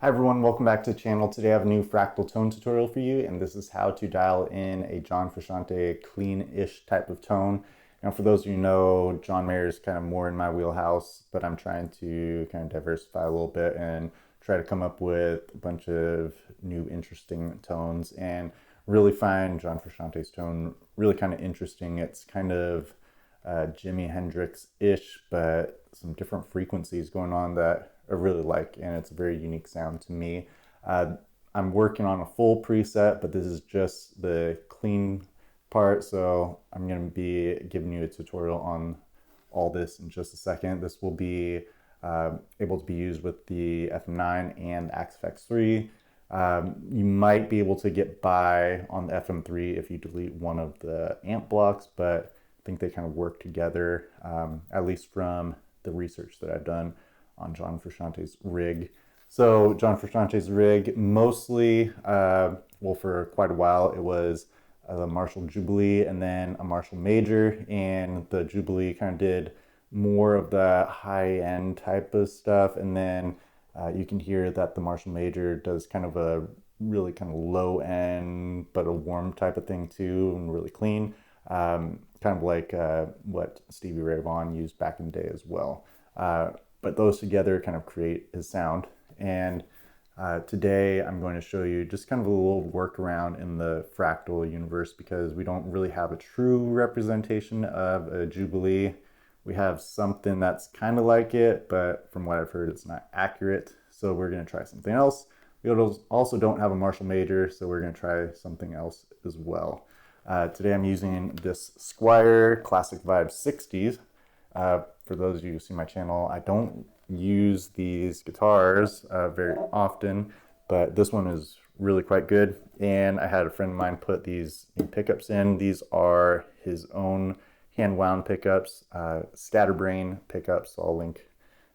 Hi everyone, welcome back to the channel. Today I have a new fractal tone tutorial for you, and this is how to dial in a John Frusciante clean-ish type of tone. Now for those of you who know, John Mayer is kind of more in my wheelhouse, but I'm trying to kind of diversify a little bit and try to come up with a bunch of new interesting tones and really find John Frusciante's tone really kind of interesting. It's kind of Jimi Hendrix-ish, but some different frequencies going on that I really like, and it's a very unique sound to me. I'm working on a full preset, but this is just the clean part, so I'm going to be giving you a tutorial on all this in just a second. This will be able to be used with the FM9 and Axe III. You might be able to get by on the FM3 if you delete one of the amp blocks, but I think they kind of work together, at least from the research that I've done on John Frusciante's rig. So John Frusciante's rig, mostly, well, for quite a while, it was the Marshall Jubilee and then a Marshall Major, and the Jubilee kind of did more of the high-end type of stuff, and then you can hear that the Marshall Major does kind of a really kind of low-end but a warm type of thing too, and really clean, kind of like what Stevie Ray Vaughan used back in the day as well. But those together kind of create his sound. And today I'm going to show you just kind of a little workaround in the fractal universe, because we don't really have a true representation of a Jubilee. We have something that's kind of like it, but from what I've heard, it's not accurate. So we're going to try something else. We also don't have a Marshall Major, so we're going to try something else as well. Today I'm using this Squier Classic Vibe 60s. For those of you who see my channel, I don't use these guitars very often, but this one is really quite good. And I had a friend of mine put these pickups in. These are his own hand-wound pickups, Scatterbrain pickups. So I'll link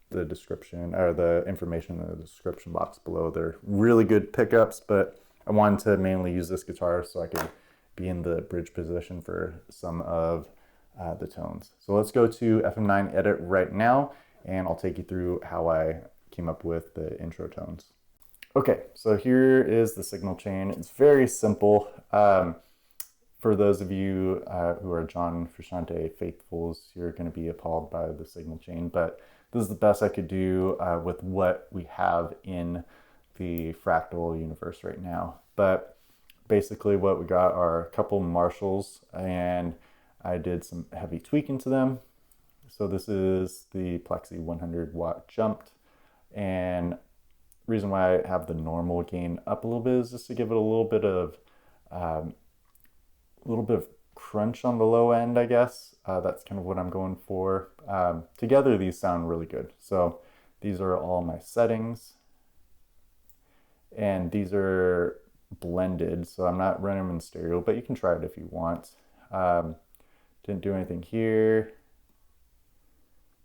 the description or the information in the description box below. They're really good pickups, but I wanted to mainly use this guitar so I could be in the bridge position for some of the tones. So let's go to FM9 edit right now, and I'll take you through how I came up with the intro tones. Okay, so here is the signal chain. It's very simple. For those of you who are John Frusciante faithfuls, you're going to be appalled by the signal chain, but this is the best I could do with what we have in the fractal universe right now. But basically what we got are a couple Marshalls, and I did some heavy tweaking to them. So this is the Plexi 100 watt jumped, and the reason why I have the normal gain up a little bit is just to give it a little bit of crunch on the low end, I guess. That's kind of what I'm going for. Together these sound really good. So these are all my settings, and these are blended, so I'm not running them in stereo, but you can try it if you want. Didn't do anything here.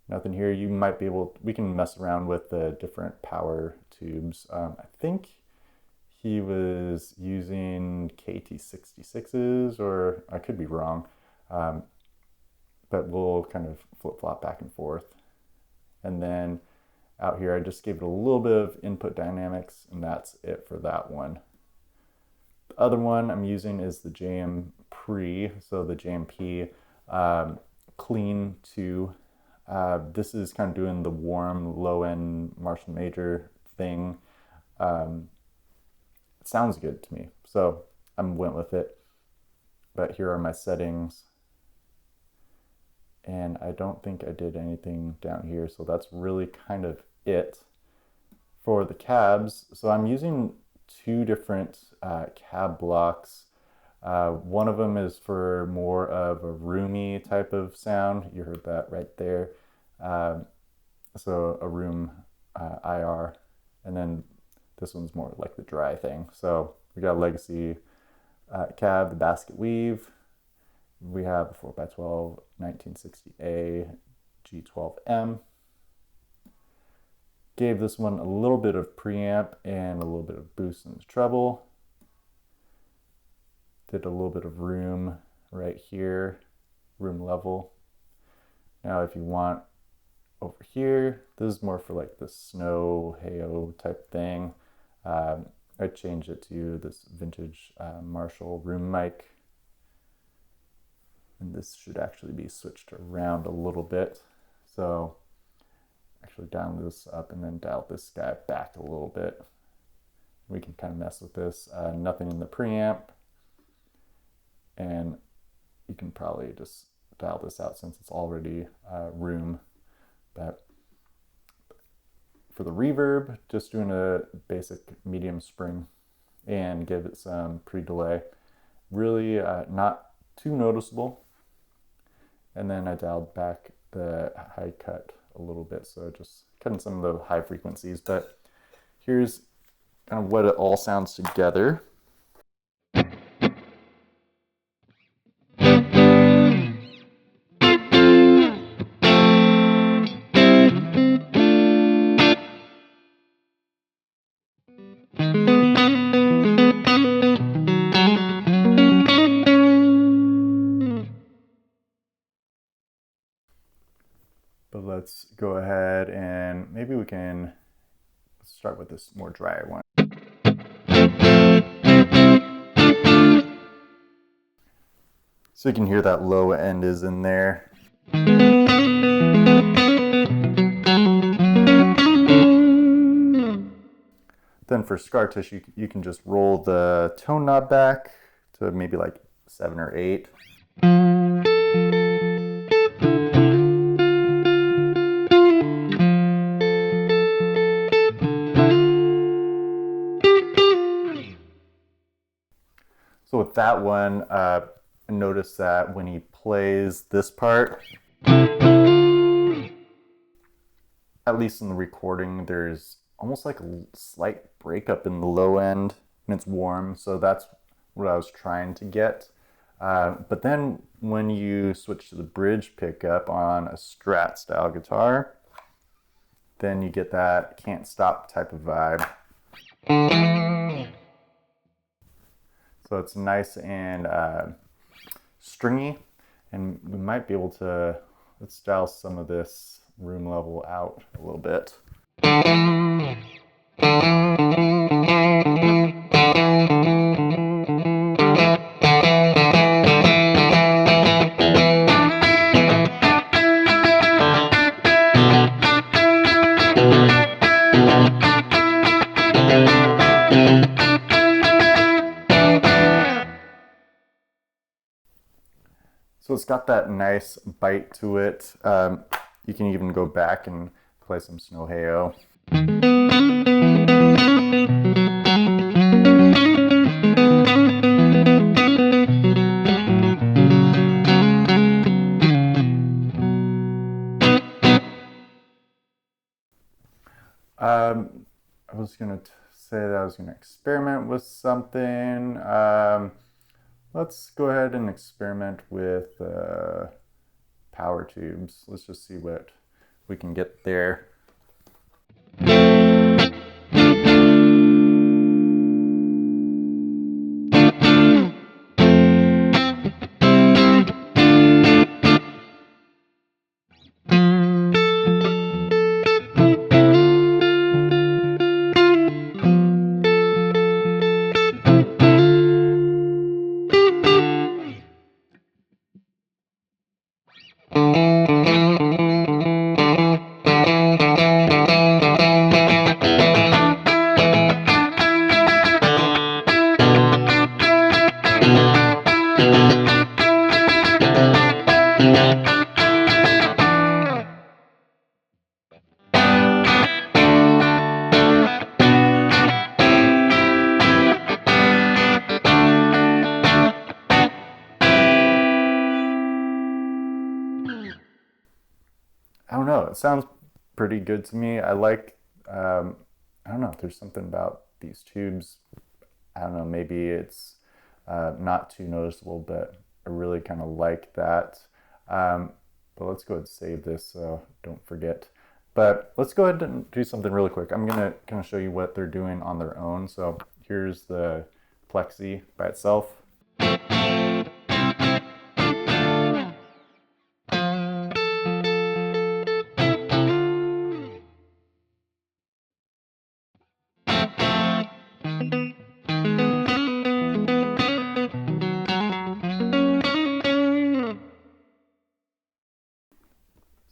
Nothing here. You might be able, we can mess around with the different power tubes. I think he was using KT66s, or I could be wrong. But we'll kind of flip-flop back and forth. And then out here, I just gave it a little bit of input dynamics, and that's it for that one. The other one I'm using is the JM Pre, so the JMP Clean 2. This is kind of doing the warm, low-end Marshall Major thing. It sounds good to me, so I went with it. But here are my settings. And I don't think I did anything down here, so that's really kind of it. For the cabs, so I'm using two different cab blocks. One of them is for more of a roomy type of sound. You heard that right there. So a room IR, and then this one's more like the dry thing. So we got a legacy cab, the basket weave. We have a 4x12 1960A G12M. Gave this one a little bit of preamp and a little bit of boost in the treble. Did a little bit of room right here, room level. Now if you want over here. This is more for like the snow, hayo type thing. I changed it to this vintage Marshall room mic. And this should actually be switched around a little bit. So actually dial this up and then dial this guy back a little bit. We can kind of mess with this. Nothing in the preamp. And you can probably just dial this out since it's already room. But for the reverb, just doing a basic medium spring and give it some pre-delay. Really not too noticeable. And then I dialed back the high cut a little bit, so just cutting some of the high frequencies. But here's kind of what it all sounds together. But let's go ahead and maybe we can start with this more dry one. So you can hear that low end is in there. Then for scar tissue, you can just roll the tone knob back to maybe like 7 or 8. So with that one, notice that when he plays this part, at least in the recording, there's almost like a slight breakup in the low end, and it's warm, so that's what I was trying to get. But then when you switch to the bridge pickup on a Strat style guitar, then you get that can't stop type of vibe. So it's nice and stringy, and we might be able to, let's dial some of this room level out a little bit. So it's got that nice bite to it. You can even go back and play some Snow Hey-O. I was going to say that I was going to experiment with something. Let's go ahead and experiment with power tubes. Let's just see what we can get there. I don't know, it sounds pretty good to me. I like, I don't know, there's something about these tubes. I don't know, maybe it's not too noticeable, but I really kind of like that. But let's go ahead and save this so don't forget. But let's go ahead and do something really quick. I'm gonna kind of show you what they're doing on their own. So here's the Plexi by itself.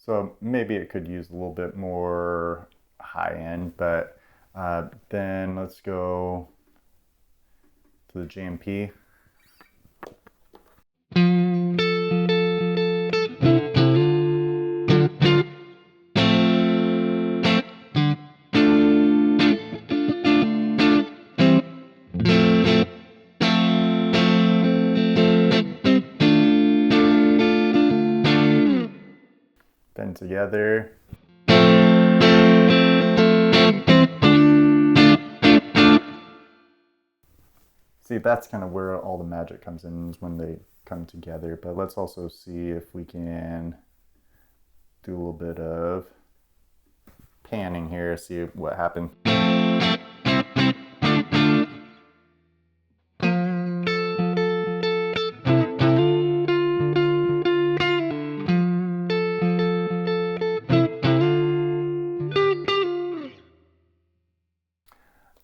So maybe it could use a little bit more high end, but then let's go to the JMP. Then together. See, that's kind of where all the magic comes in, is when they come together. But let's also see if we can do a little bit of panning here, see what happened.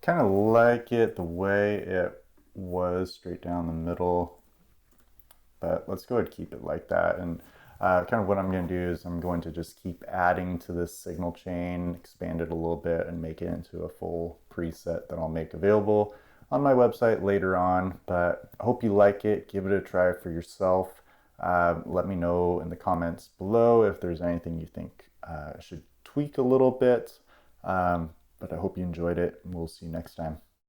Kind of like it the way it was, straight down the middle, but let's go ahead and keep it like that. And kind of what I'm going to do is I'm going to just keep adding to this signal chain, expand it a little bit, and make it into a full preset that I'll make available on my website later on. But I hope you like it. Give it a try for yourself. Let me know in the comments below if there's anything you think I should tweak a little bit. But I hope you enjoyed it, and we'll see you next time.